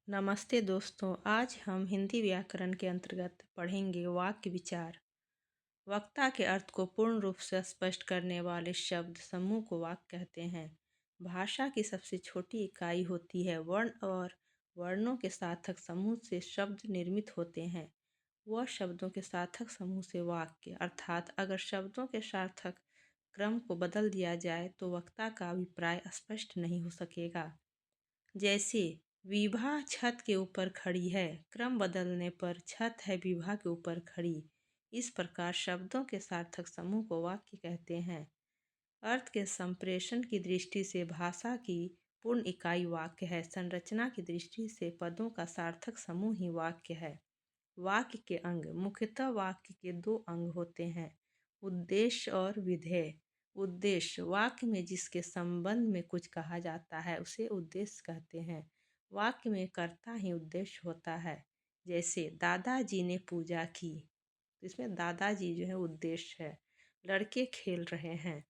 नमस्ते दोस्तों। आज हम हिंदी व्याकरण के अंतर्गत पढ़ेंगे वाक्य विचार। वक्ता के अर्थ को पूर्ण रूप से स्पष्ट करने वाले शब्द समूह को वाक्य कहते हैं। भाषा की सबसे छोटी इकाई होती है वर्ण और वर्णों के सार्थक समूह से शब्द निर्मित होते हैं। वह शब्दों के सार्थक समूह से वाक्य अर्थात अगर शब्दों के सार्थक क्रम को बदल दिया जाए तो वक्ता का अभिप्राय स्पष्ट नहीं हो सकेगा। जैसे विभा छत के ऊपर खड़ी है, क्रम बदलने पर छत है विभा के ऊपर खड़ी। इस प्रकार शब्दों के सार्थक समूह को वाक्य कहते हैं। अर्थ के संप्रेषण की दृष्टि से भाषा की पूर्ण इकाई वाक्य है। संरचना की दृष्टि से पदों का सार्थक समूह ही वाक्य है। वाक्य के अंग मुख्यतः वाक्य के दो अंग होते हैं, उद्देश्य और विधेय। उद्देश्य वाक्य में जिसके संबंध में कुछ कहा जाता है उसे उद्देश्य कहते हैं। वाक्य में कर्ता ही उद्देश्य होता है। जैसे दादाजी ने पूजा की, तो इसमें दादाजी जो है उद्देश्य है। लड़के खेल रहे हैं।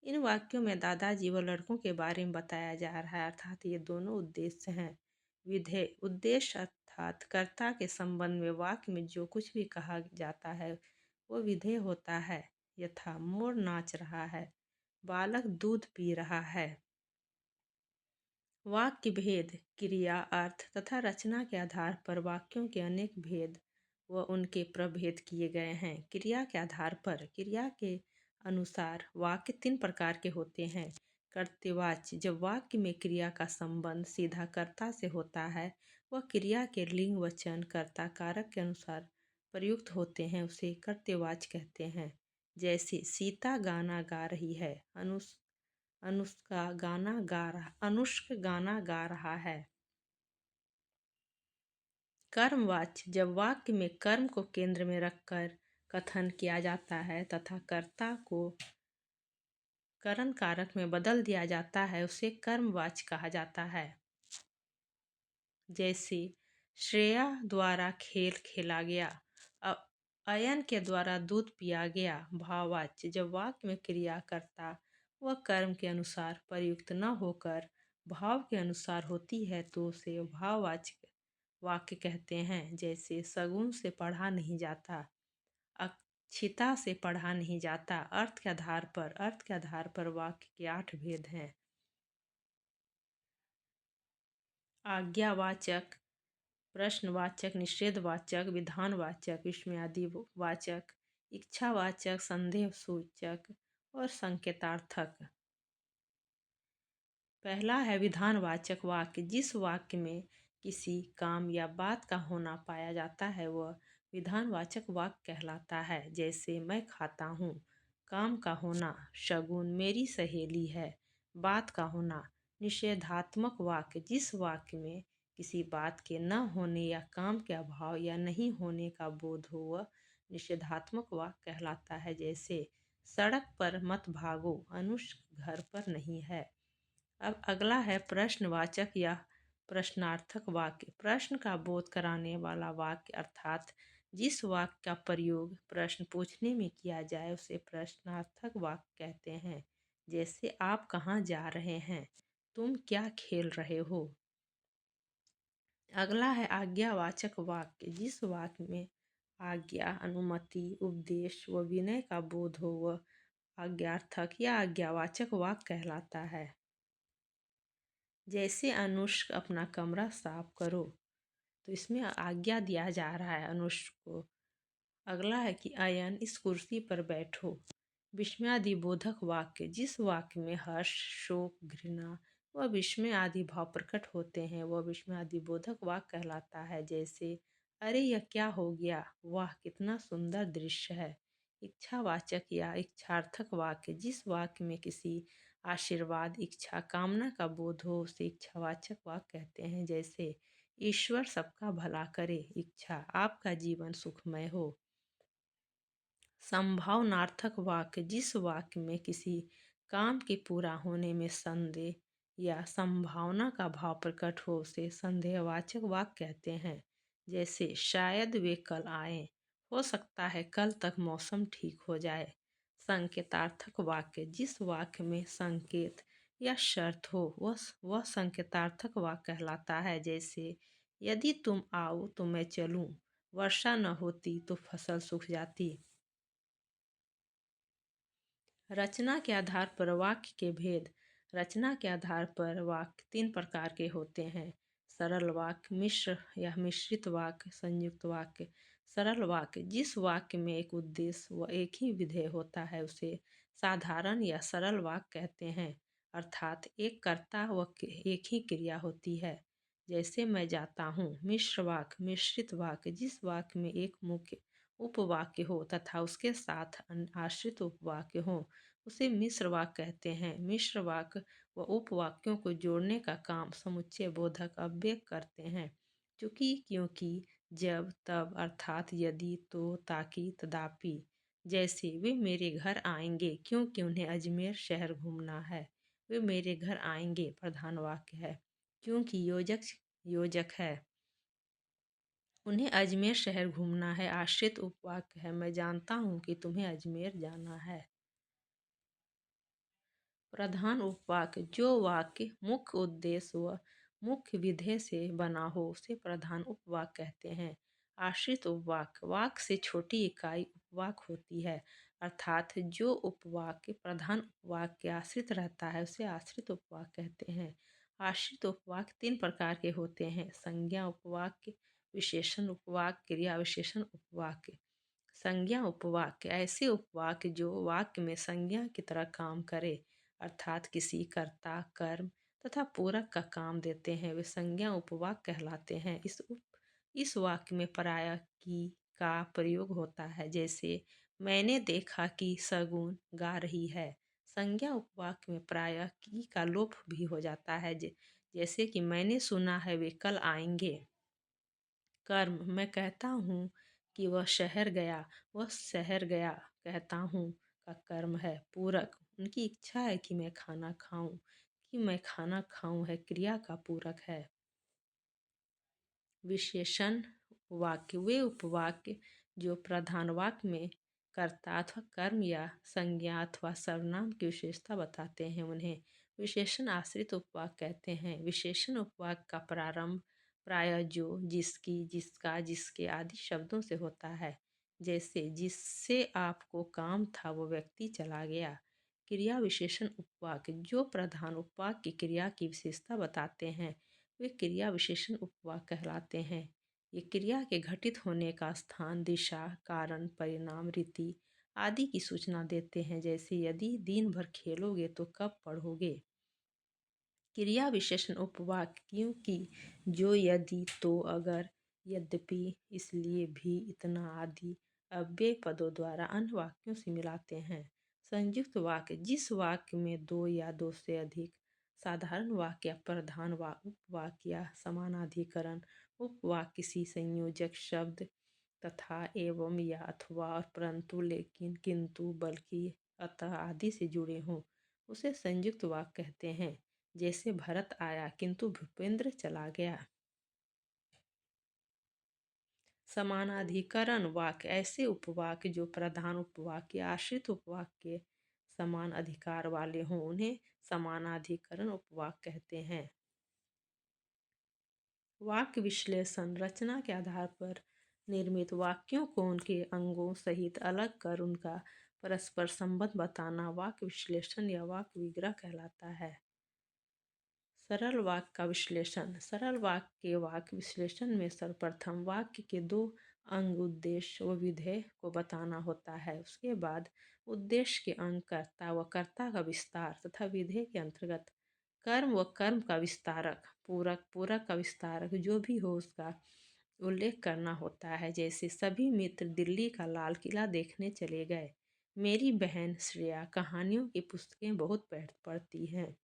इन वाक्यों में दादाजी व लड़कों के बारे में बताया जा रहा है, अर्थात ये दोनों उद्देश्य हैं। विधेय उद्देश्य अर्थात कर्ता के संबंध में वाक्य में जो कुछ भी कहा जाता है वो विधेय होता है। यथा मोर नाच रहा है, बालक दूध पी रहा है। वाक्य भेद क्रिया अर्थ तथा रचना के आधार पर वाक्यों के अनेक भेद व उनके प्रभेद किए गए हैं। क्रिया के आधार पर क्रिया के अनुसार वाक्य तीन प्रकार के होते हैं। कर्तृवाच्य जब वाक्य में क्रिया का संबंध सीधा कर्ता से होता है, वह क्रिया के लिंग वचन कर्ता कारक के अनुसार प्रयुक्त होते हैं, उसे कर्तृवाच्य कहते हैं। जैसे सीता गाना गा रही है, अनुष्क गाना गा रहा है। कर्मवाच्य जब वाक्य में कर्म को केंद्र में रखकर कथन किया जाता है तथा कर्ता को करण कारक में बदल दिया जाता है, उसे कर्मवाच्य कहा जाता है। जैसे श्रेया द्वारा खेल खेला गया, अयन के द्वारा दूध पिया गया। भाववाच्य जब वाक्य में क्रिया कर्ता व कर्म के अनुसार प्रयुक्त न होकर भाव के अनुसार होती है तो उसे भाववाचक वाक्य कहते हैं। जैसे सगुन से पढ़ा नहीं जाता, अक्षिता से पढ़ा नहीं जाता। अर्थ के आधार पर वाक्य के 8 भेद हैं। आज्ञावाचक, प्रश्नवाचक, निषेधवाचक, विधानवाचक, विस्मयादि वाचक, इच्छावाचक, संदेह सूचक और संकेतार्थक। पहला है विधानवाचक वाक्य। जिस वाक्य में किसी काम या बात का होना पाया जाता है वह विधानवाचक वाक्य कहलाता है। जैसे मैं खाता हूँ। काम का होना शगुन मेरी सहेली है। बात का होना निषेधात्मक वाक्य। जिस वाक्य में किसी बात के न होने या काम के अभाव या नहीं होने का बोध हो वह निषेधात्मक वाक्य कहलाता है। जैसे सड़क पर मत भागो, अनुष्क घर पर नहीं है। अब अगला है प्रश्नवाचक या प्रश्नार्थक वाक्य। प्रश्न का बोध कराने वाला वाक्य अर्थात जिस वाक्य का प्रयोग प्रश्न पूछने में किया जाए उसे प्रश्नार्थक वाक्य कहते हैं। जैसे आप कहाँ जा रहे हैं, तुम क्या खेल रहे हो। अगला है आज्ञावाचक वाक्य। जिस वाक्य में आज्ञा, अनुमति, उपदेश व विनय का बोध हो वह आज्ञार्थक या आज्ञावाचक वाक्य कहलाता है। जैसे अनुष्क अपना कमरा साफ करो, तो इसमें आज्ञा दिया जा रहा है अनुष्क को। अगला है कि अयन इस कुर्सी पर बैठो। विस्मयादि बोधक वाक्य। जिस वाक्य में हर्ष, शोक, घृणा व विस्मय आदि भाव प्रकट होते हैं वह विस्मयादि बोधक वाक्य कहलाता है। जैसे अरे यह क्या हो गया, वाह कितना सुंदर दृश्य है। इच्छावाचक या इच्छार्थक वाक्य। जिस वाक्य में किसी आशीर्वाद, इच्छा, कामना का बोध हो उसे इच्छावाचक वाक्य कहते हैं। जैसे ईश्वर सबका भला करे, इच्छा आपका जीवन सुखमय हो। संभावनार्थक वाक्य। जिस वाक्य में किसी काम के पूरा होने में संदेह या संभावना का भाव प्रकट हो उसे संदेहवाचक वाक्य कहते हैं। जैसे शायद वे कल आए, हो सकता है कल तक मौसम ठीक हो जाए। संकेतार्थक वाक्य। जिस वाक्य में संकेत या शर्त हो वह संकेतार्थक वाक्य कहलाता है। जैसे यदि तुम आओ तो मैं चलूं, वर्षा न होती तो फसल सूख जाती। रचना के आधार पर वाक्य के भेद। रचना के आधार पर वाक्य तीन प्रकार के होते हैं: सरल वाक्य, मिश्र या मिश्रित वाक्य, संयुक्त वाक्य। सरल वाक्य: जिस वाक्य में एक उद्देश्य व एक ही विधेय होता है उसे साधारण या सरल वाक्य कहते हैं, अर्थात एक कर्ता व एक ही क्रिया होती है। जैसे मैं जाता हूँ। मिश्र वाक्य: मिश्रित वाक्य: जिस वाक्य में एक मुख्य उपवाक्य हो तथा उसके साथ आश्रित उपवाक्य हो उसे मिश्र वाक्य कहते हैं। मिश्र वाक्य व उपवाक्यों को जोड़ने का काम समुच्चय बोधक अव्यय करते हैं। चूंकि, क्योंकि, जब, तब, अर्थात, यदि, तो, ताकि, तदापि। जैसे वे मेरे घर आएंगे क्योंकि उन्हें अजमेर शहर घूमना है। वे मेरे घर आएंगे प्रधान वाक्य है, क्योंकि योजक योजक है। उन्हें अजमेर शहर घूमना है आश्रित उपवाक्य है। मैं जानता हूँ कि तुम्हें अजमेर जाना है। प्रधान उपवाक्य: जो वाक्य मुख्य उद्देश्य व मुख्य विधेय से बना हो उसे प्रधान उपवाक्य कहते हैं। आश्रित उपवाक्य: वाक्य से छोटी इकाई उपवाक्य होती है, अर्थात जो उपवाक्य प्रधान उपवाक्य के आश्रित रहता है उसे आश्रित उपवाक्य कहते हैं। आश्रित उपवाक्य तीन प्रकार के होते हैं: संज्ञा उपवाक्य, विशेषण उपवाक्य, क्रिया विशेषण उपवाक्य। संज्ञा उपवाक्य: ऐसे उपवाक्य जो वाक्य में संज्ञा की तरह काम करे, अर्थात किसी कर्ता, कर्म तथा पूरक का काम देते हैं, वे संज्ञा उपवाक्य कहलाते हैं। इस वाक्य में पराया की का प्रयोग होता है, जैसे मैंने देखा कि सगुन गा रही है। संज्ञा उपवाक्य में प्रायः की का लोप भी हो जाता है, जैसे कि मैंने सुना है वे कल आएंगे। कर्म: मैं कहता हूँ कि वह शहर गया, वह शहर गया कहता हूँ का कर्म है। पूरक: उनकी इच्छा है कि मैं खाना खाऊं, कि मैं खाना खाऊं है क्रिया का पूरक है। विशेषण वाक्य: वे उपवाक्य जो प्रधान वाक्य में कर्ता अथवा कर्म या संज्ञा अथवा सर्वनाम की विशेषता बताते हैं उन्हें विशेषण आश्रित उपवाक्य कहते हैं। विशेषण उपवाक्य का प्रारंभ प्रायः जो, जिसकी, जिसका, जिसके आदि शब्दों से होता है, जैसे जिससे आपको काम था वो व्यक्ति चला गया। क्रिया विशेषण उपवाक्य जो प्रधान उपवाक्य की क्रिया की विशेषता बताते हैं वे क्रिया विशेषण उपवाक्य कहलाते हैं। ये क्रिया के घटित होने का स्थान, दिशा, कारण, परिणाम, रीति आदि की सूचना देते हैं, जैसे यदि दिन भर खेलोगे तो कब पढ़ोगे। क्रिया विशेषण उपवाक्य: क्योंकि, जो, यदि, तो, अगर, यद्यपि, इसलिए भी, इतना आदि अव्यय पदों द्वारा अन्य वाक्यों से मिलाते हैं। संयुक्त वाक्य: जिस वाक्य में दो या दो से अधिक साधारण वाक्य या प्रधान उपवाक्य या समानाधिकरण उपवाक्य किसी संयोजक शब्द तथा एवं या अथवा और परंतु, लेकिन, किंतु, बल्कि, अतः आदि से जुड़े हों उसे संयुक्त वाक्य कहते हैं। जैसे भरत आया किंतु भूपेंद्र चला गया। समानाधिकरण वाक्य: ऐसे उपवाक्य जो प्रधान उपवाक्य या आश्रित उपवाक्य के समान अधिकार वाले हों उन्हें समानाधिकरण उपवाक्य कहते हैं। वाक्य विश्लेषण: रचना के आधार पर निर्मित वाक्यों को उनके अंगों सहित अलग कर उनका परस्पर संबंध बताना वाक्य विश्लेषण या वाक्य विग्रह कहलाता है। सरल वाक्य का विश्लेषण: सरल वाक्य के वाक्य विश्लेषण में सर्वप्रथम वाक्य के दो अंग उद्देश्य व विधेय को बताना होता है। उसके बाद उद्देश्य के अंग कर्ता व कर्ता का विस्तार तथा विधेय के अंतर्गत कर्म व कर्म का विस्तारक, पूरक, पूरक का विस्तारक जो भी हो उसका उल्लेख करना होता है। जैसे सभी मित्र दिल्ली का लाल किला देखने चले गए। मेरी बहन श्रेया कहानियों की पुस्तकें बहुत पढ़ती है।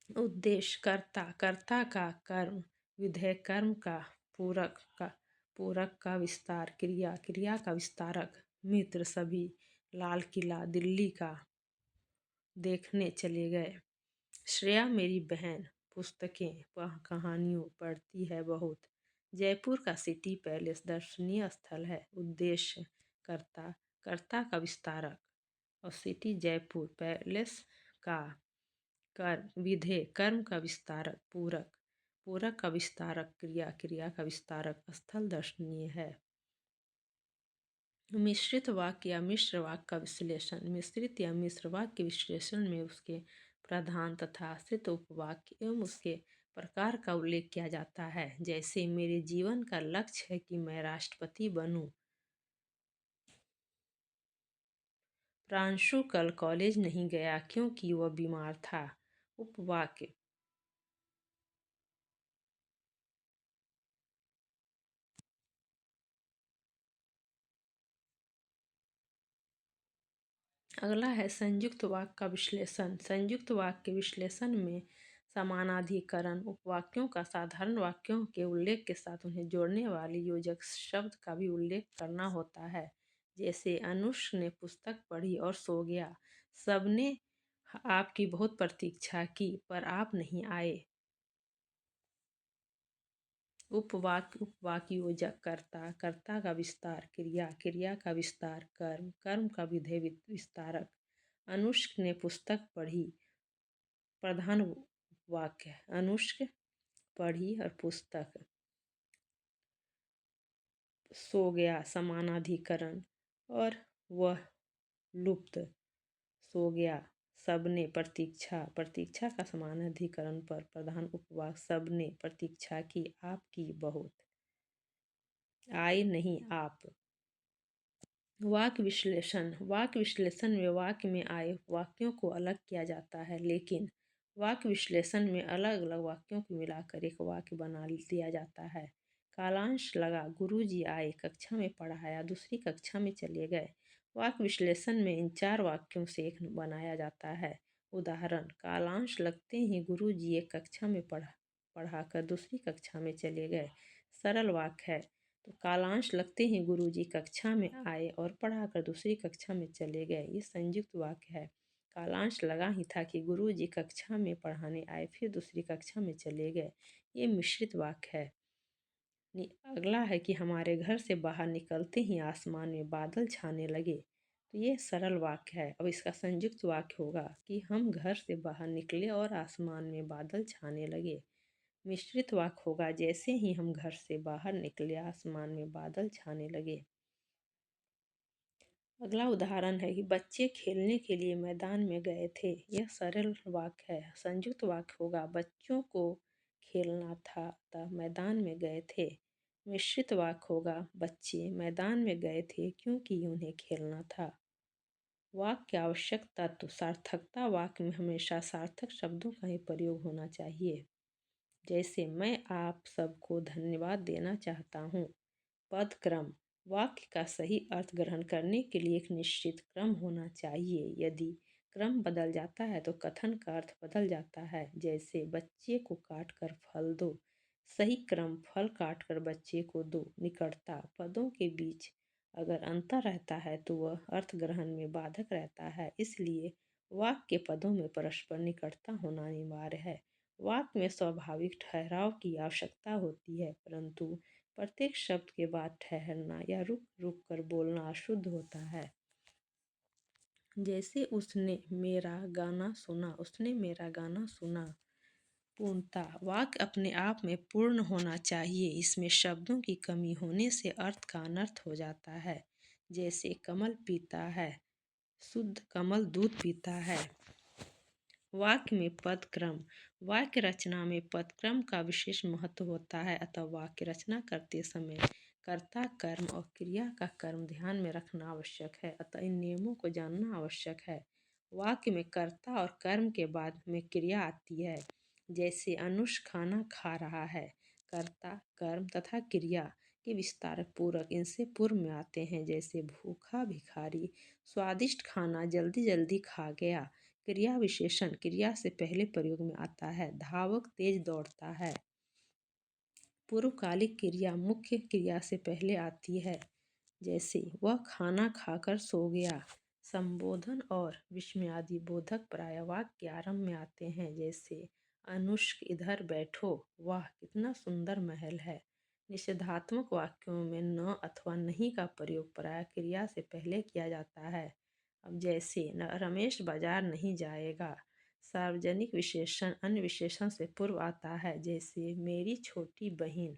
उद्देश्य कर्ता, कर्ता का कर्म, विधेय कर्म का, पूरक का विस्तार, क्रिया, क्रिया का विस्तारक, मित्र सभी, लाल किला दिल्ली का देखने चले गए। श्रेया मेरी बहन पुस्तकें कहानियों पढ़ती है बहुत। जयपुर का सिटी पैलेस दर्शनीय स्थल है। उद्देश्य कर्ता, कर्ता का विस्तारक और सिटी जयपुर पैलेस का कर्म, विधेय कर्म का विस्तारक, पूरक, पूरक का विस्तारक क्रिया, क्रिया का विस्तारक स्थल दर्शनीय है। मिश्रित वाक्य या मिश्र वाक्य का विश्लेषण। मिश्रित या मिश्र वाक्य के विश्लेषण में उसके प्रधान तथा आश्रित उपवाक्य एवं उसके प्रकार का उल्लेख किया जाता है। जैसे मेरे जीवन का लक्ष्य है कि मैं राष्ट्रपति बनूं। प्रांशु कल कॉलेज नहीं गया क्योंकि वह बीमार था। उपवाक्य। अगला है संयुक्त वाक्य का विश्लेषण। संयुक्त वाक्य के विश्लेषण में समानाधिकरण उपवाक्यों का साधारण वाक्यों के उल्लेख के साथ उन्हें जोड़ने वाले योजक शब्द का भी उल्लेख करना होता है। जैसे अनुष्क ने पुस्तक पढ़ी और सो गया। सबने आपकी बहुत प्रतीक्षा की पर आप नहीं आए। उपवाक्य उपवाक्य योजक कर्ता, कर्ता का विस्तार क्रिया, क्रिया का विस्तार कर्म, कर्म का विधेय विस्तारक। अनुष्क ने पुस्तक पढ़ी। प्रधान वाक्य अनुष्क पढ़ी और पुस्तक। सो गया समानाधिकरण और वह लुप्त। सो गया। सबने प्रतीक्षा, प्रतीक्षा का समानाधिकरण पर प्रधान उपवाक्य सबने प्रतीक्षा की आपकी बहुत। आए नहीं आप। वाक्य विश्लेषण। वाक्य विश्लेषण में वाक्य में आए वाक्यों को अलग किया जाता है, लेकिन वाक्य विश्लेषण में अलग अलग वाक्यों को मिलाकर एक वाक्य बना दिया जाता है। कालांश लगा, गुरुजी आए, कक्षा में पढ़ाया, दूसरी कक्षा में चले गए। वाक्य विश्लेषण में इन चार वाक्यों से एक बनाया जाता है। उदाहरण, कालांश लगते ही गुरुजी एक कक्षा में पढ़ाकर दूसरी कक्षा में चले गए। सरल वाक्य है। तो कालांश लगते ही गुरुजी कक्षा में आए और पढ़ाकर दूसरी कक्षा में चले गए। ये संयुक्त वाक्य है। कालांश लगा ही था कि गुरुजी कक्षा में पढ़ाने आए फिर दूसरी कक्षा में चले गए। ये मिश्रित वाक्य है। अगला है कि हमारे घर से बाहर निकलते ही आसमान में बादल छाने लगे। तो ये सरल वाक्य है। अब इसका संयुक्त वाक्य होगा कि हम घर से बाहर निकले और आसमान में बादल छाने लगे। मिश्रित वाक्य होगा जैसे ही हम घर से बाहर निकले आसमान में बादल छाने लगे। अगला उदाहरण है कि बच्चे खेलने के लिए मैदान में गए थे। यह सरल वाक्य है। संयुक्त वाक्य होगा बच्चों को खेलना था अतः मैदान में गए थे। मिश्रित वाक्य होगा बच्चे मैदान में गए थे क्योंकि उन्हें खेलना था। वाक्य आवश्यक तत्व। सार्थकता। वाक्य में हमेशा सार्थक शब्दों का ही प्रयोग होना चाहिए। जैसे मैं आप सबको धन्यवाद देना चाहता हूँ। पद क्रम। वाक्य का सही अर्थ ग्रहण करने के लिए एक निश्चित क्रम होना चाहिए। यदि क्रम बदल जाता है तो कथन का अर्थ बदल जाता है। जैसे बच्चे को काट कर फल दो। सही क्रम फल काट कर बच्चे को दो। निकटता। पदों के बीच अगर अंतर रहता है तो वह अर्थ ग्रहण में बाधक रहता है, इसलिए वाक्य के पदों में परस्पर निकटता होना अनिवार्य है। वाक्य में स्वाभाविक ठहराव की आवश्यकता होती है, परंतु प्रत्येक शब्द के बाद ठहरना या रुक रुक कर बोलना अशुद्ध होता है। जैसे उसने मेरा गाना सुना। उसने मेरा गाना सुना। पूर्णता। वाक्य अपने आप में पूर्ण होना चाहिए। इसमें शब्दों की कमी होने से अर्थ का अनर्थ हो जाता है। जैसे कमल पीता है, शुद्ध कमल दूध पीता है। वाक्य में पद क्रम। वाक्य रचना में पद क्रम का विशेष महत्व होता है, अतः वाक्य रचना करते समय कर्ता, कर्म और क्रिया का कर्म ध्यान में रखना आवश्यक है। अतः इन नियमों को जानना आवश्यक है। वाक्य में कर्ता और कर्म के बाद में क्रिया आती है। जैसे अनुष खाना खा रहा है। कर्ता, कर्म तथा क्रिया के विस्तारक पूरक इनसे पूर्व में आते हैं। जैसे भूखा भिखारी स्वादिष्ट खाना जल्दी जल्दी खा गया। क्रिया विशेषण क्रिया से पहले प्रयोग में आता है। धावक तेज दौड़ता है। पूर्वकालिक क्रिया मुख्य क्रिया से पहले आती है। जैसे वह खाना खाकर सो गया। संबोधन और विस्मयादि बोधक प्राय वाक्य के आरंभ में आते हैं। जैसे अनुष्क इधर बैठो, वाह कितना सुंदर महल है। निषेधात्मक वाक्यों में न अथवा नहीं का प्रयोग प्राय क्रिया से पहले किया जाता है। अब जैसे न रमेश बाजार नहीं जाएगा। सार्वजनिक विशेषण अन्य विशेषण से पूर्व आता है, जैसे मेरी छोटी बहन।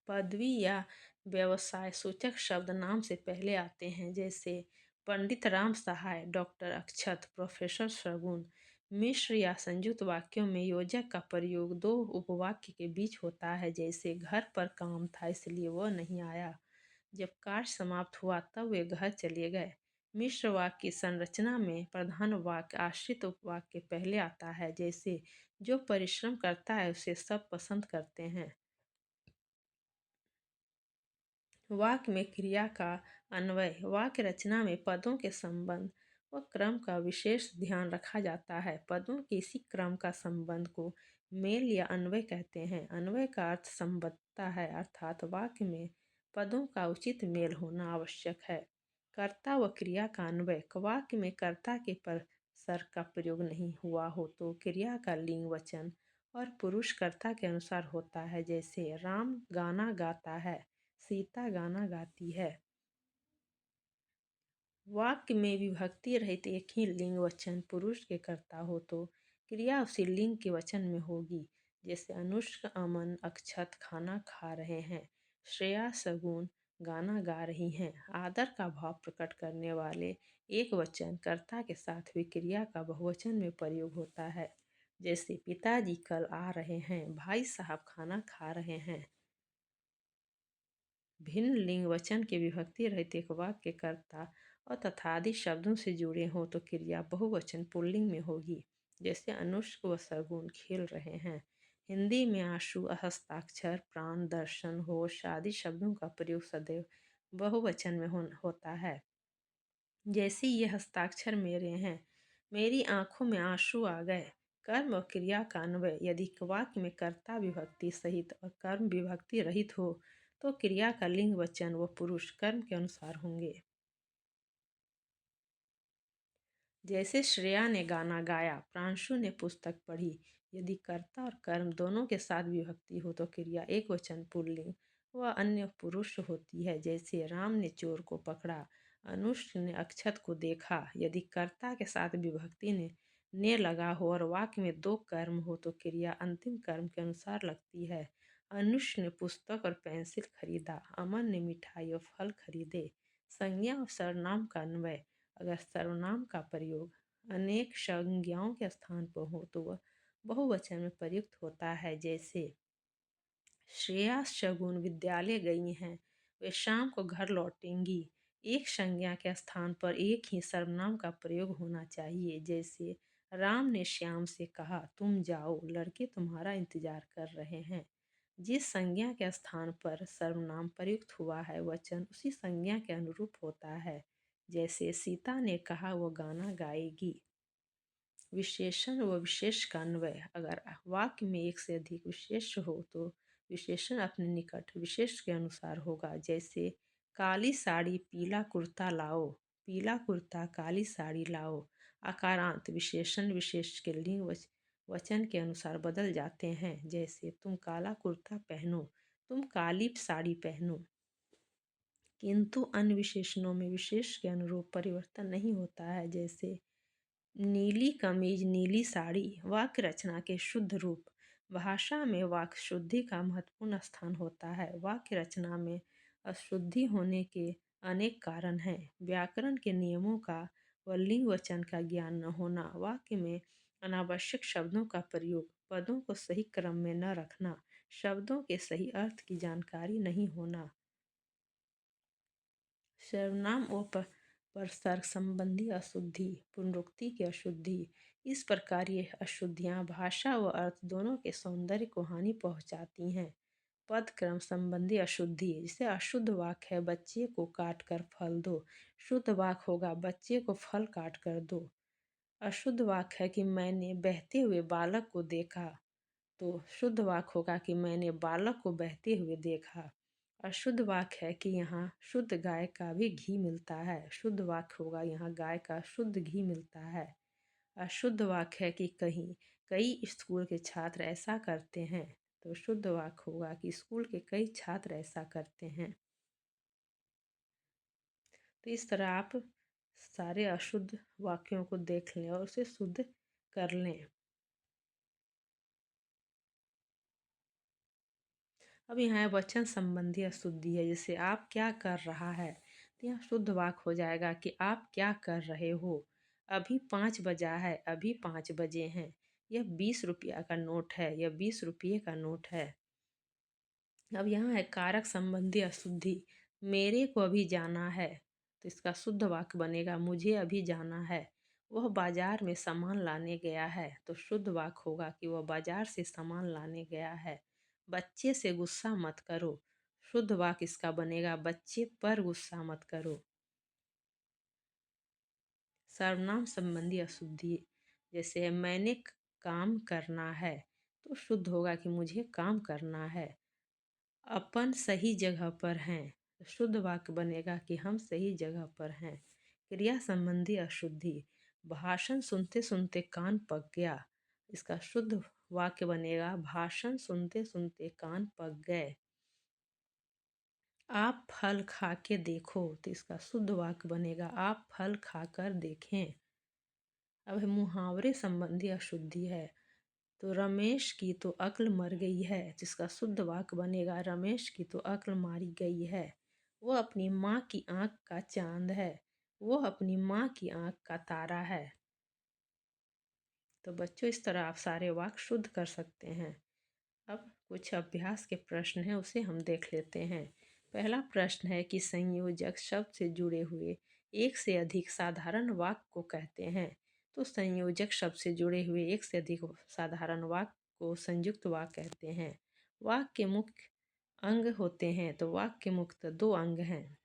पदवी या व्यवसाय सूचक शब्द नाम से पहले आते हैं, जैसे पंडित राम सहाय, डॉक्टर अक्षत, प्रोफेसर शगुन। मिश्र या संयुक्त वाक्यों में योजक का प्रयोग दो उपवाक्य के बीच होता है, जैसे घर पर काम था इसलिए वह नहीं आया। जब कार्य समाप्त हुआ तब वे घर चले गए। मिश्र वाक्य की संरचना में प्रधान वाक्य आश्रित उपवाक्य के पहले आता है, जैसे जो परिश्रम करता है उसे सब पसंद करते हैं। वाक्य में क्रिया का अन्वय। वाक्य रचना में पदों के संबंध व क्रम का विशेष ध्यान रखा जाता है। पदों के इसी क्रम का संबंध को मेल या अन्वय कहते हैं। अन्वय का अर्थ संबद्धता है, अर्थात वाक्य में पदों का उचित मेल होना आवश्यक है। कर्ता व क्रिया का अन्वय। वाक्य में कर्ता के परसर का प्रयोग नहीं हुआ हो तो क्रिया का लिंग वचन और पुरुष कर्ता के अनुसार होता है, जैसे राम गाना गाता है, सीता गाना गाती है। वाक्य में विभक्ति रहित एक ही लिंग वचन पुरुष के कर्ता हो तो क्रिया उसी लिंग के वचन में होगी, जैसे अनुष्क अमन अक्षत खाना खा रहे हैं, श्रेया सगुन गाना गा रही हैं। आदर का भाव प्रकट करने वाले एक वचन कर्ता के साथ भी क्रिया का बहुवचन में प्रयोग होता है, जैसे पिताजी कल आ रहे हैं, भाई साहब खाना खा रहे हैं। भिन्न लिंग वचन के विभक्ति रहित एक वाक्य के कर्ता और तथा आदि शब्दों से जुड़े हों तो क्रिया बहुवचन पुल्लिंग में होगी, जैसे अनुष्क व सगुन खेल रहे हैं। हिंदी में आशु, हस्ताक्षर, प्राण, दर्शन, होश आदि शब्दों का प्रयोग सदैव बहुवचन में होता है, जैसे ये हस्ताक्षर मेरे हैं, मेरी आंखों में आंसू आ गए। कर्म और क्रिया का अन्वय। यदि वाक्य में कर्ता विभक्ति सहित और कर्म विभक्ति रहित हो तो क्रिया का लिंग वचन व पुरुष कर्म के अनुसार होंगे, जैसे श्रेया ने गाना गाया, प्रांशु ने पुस्तक पढ़ी। यदि कर्ता और कर्म दोनों के साथ विभक्ति हो तो क्रिया एक वचन पुल्लिंग व अन्य पुरुष होती है, जैसे राम ने चोर को पकड़ा, अनुष्ठ ने अक्षत को देखा। यदि कर्ता के साथ विभक्ति ने लगा हो और वाक्य में दो कर्म हो तो क्रिया अंतिम कर्म के अनुसार लगती है। अनुष ने पुस्तक और पेंसिल खरीदा, अमन ने मिठाई और फल खरीदे। संज्ञा और सर्वनाम का अन्वय। अगर सर्वनाम का प्रयोग अनेक संज्ञाओं के स्थान पर हो तो वह बहुवचन में प्रयुक्त होता है, जैसे श्रेया शगुन विद्यालय गई हैं, वे शाम को घर लौटेंगी। एक संज्ञा के स्थान पर एक ही सर्वनाम का प्रयोग होना चाहिए, जैसे राम ने श्याम से कहा तुम जाओ, लड़के तुम्हारा इंतजार कर रहे हैं। जिस संज्ञा के स्थान पर सर्वनाम प्रयुक्त हुआ है वचन उसी संज्ञा के अनुरूप होता है, जैसे सीता ने कहा वो गाना गाएगी। विशेषण व विशेष का अन्वय। अगर वाक्य में एक से अधिक विशेष हो तो विशेषण अपने निकट विशेष के अनुसार होगा, जैसे काली साड़ी पीला कुर्ता लाओ, पीला कुर्ता काली साड़ी लाओ। आकारांत विशेषण विशेष के लिंग वचन के अनुसार बदल जाते हैं, जैसे तुम काला कुर्ता पहनो, तुम काली साड़ी पहनो। किंतु अन्य विशेषणों में विशेष के अनुरूप परिवर्तन नहीं होता है, जैसे नीली कमीज नीली साड़ी। वाक्य रचना के शुद्ध रूप। भाषा में वाक्य शुद्धि का महत्वपूर्ण स्थान होता है। वाक्य रचना में अशुद्धि होने के अनेक कारण हैं। व्याकरण के नियमों का व लिंग वचन का ज्ञान न होना, वाक्य में अनावश्यक शब्दों का प्रयोग, पदों को सही क्रम में न रखना, शब्दों के सही अर्थ की जानकारी नहीं होना, सर्वनाम और परसर्ग संबंधी अशुद्धि, पुनरुक्ति की अशुद्धि। इस प्रकार ये अशुद्धियाँ भाषा व अर्थ दोनों के सौंदर्य को हानि पहुँचाती हैं। पद क्रम संबंधी अशुद्धि, जैसे अशुद्ध वाक्य है बच्चे को काट कर फल दो, शुद्ध वाक्य होगा बच्चे को फल काट कर दो। अशुद्ध वाक्य है कि मैंने बहते हुए बालक को देखा, तो शुद्ध वाक्य होगा कि मैंने बालक को बहते हुए देखा। अशुद्ध वाक्य है कि यहाँ शुद्ध गाय का भी घी मिलता है, शुद्ध वाक्य होगा यहाँ गाय का शुद्ध घी मिलता है। अशुद्ध वाक्य है कि कहीं कई स्कूल के छात्र ऐसा करते हैं, तो शुद्ध वाक्य होगा कि स्कूल के कई छात्र ऐसा करते हैं। तो इस तरह आप सारे अशुद्ध वाक्यों को देख लें और उसे शुद्ध कर लें। अब यहाँ वचन संबंधी अशुद्धि है, जैसे आप क्या कर रहा है, तो यहाँ शुद्ध वाक्य हो जाएगा कि आप क्या कर रहे हो। अभी 5 बजा है, अभी 5 बजे हैं। यह 20 रुपया का नोट है, यह 20 रुपये का नोट है। अब यहाँ है कारक संबंधी अशुद्धि, मेरे को अभी जाना है, तो इसका शुद्ध वाक्य बनेगा मुझे अभी जाना है। वह बाजार में सामान लाने गया है, तो शुद्ध वाक्य होगा कि वह बाजार से सामान लाने गया है। बच्चे से गुस्सा मत करो, शुद्ध वाक्य इसका बनेगा बच्चे पर गुस्सा मत करो। सर्वनाम संबंधी अशुद्धि, जैसे मैंने काम करना है, तो शुद्ध होगा कि मुझे काम करना है। अपन सही जगह पर हैं, तो शुद्ध वाक्य बनेगा कि हम सही जगह पर हैं। क्रिया संबंधी अशुद्धि, भाषण सुनते सुनते कान पक गया, इसका शुद्ध वाक्य बनेगा भाषण सुनते सुनते कान पक गए। आप फल खा के देखो, तो इसका शुद्ध वाक्य बनेगा आप फल खाकर देखें। अब मुहावरे संबंधी अशुद्धि है, तो रमेश की तो अक्ल मर गई है, जिसका शुद्ध वाक्य बनेगा रमेश की तो अक्ल मारी गई है। वो अपनी माँ की आँख का चांद है, वो अपनी माँ की आँख का तारा है। तो बच्चों, इस तरह आप सारे वाक्य शुद्ध कर सकते हैं। अब कुछ अभ्यास के प्रश्न हैं, उसे हम देख लेते हैं। पहला प्रश्न है कि संयोजक शब्द से जुड़े हुए एक से अधिक साधारण वाक्य को कहते हैं। तो संयोजक शब्द से जुड़े हुए एक से अधिक साधारण वाक्य को संयुक्त वाक्य कहते हैं। वाक्य के मुख्य अंग होते हैं, तो वाक्य के मुख्य 2 अंग हैं।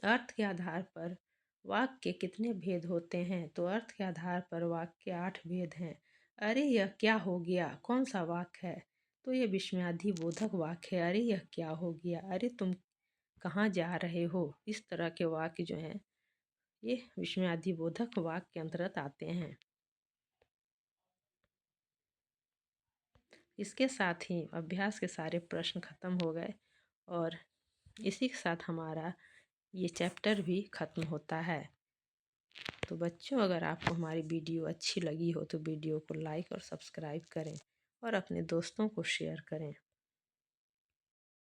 अर्थ के आधार पर वाक्य के कितने भेद होते हैं, तो अर्थ के आधार पर वाक्य के 8 भेद हैं। अरे यह क्या हो गया कौन सा वाक्य है, तो ये विस्मयादिबोधक वाक्य है। अरे यह क्या हो गया, अरे तुम कहाँ जा रहे हो, इस तरह के वाक्य जो हैं ये विस्मयादिबोधक वाक्य के अंतर्गत आते हैं। इसके साथ ही अभ्यास के सारे प्रश्न खत्म हो गए और इसी के साथ हमारा ये चैप्टर भी खत्म होता है। तो बच्चों, अगर आपको हमारी वीडियो अच्छी लगी हो तो वीडियो को लाइक और सब्सक्राइब करें और अपने दोस्तों को शेयर करें।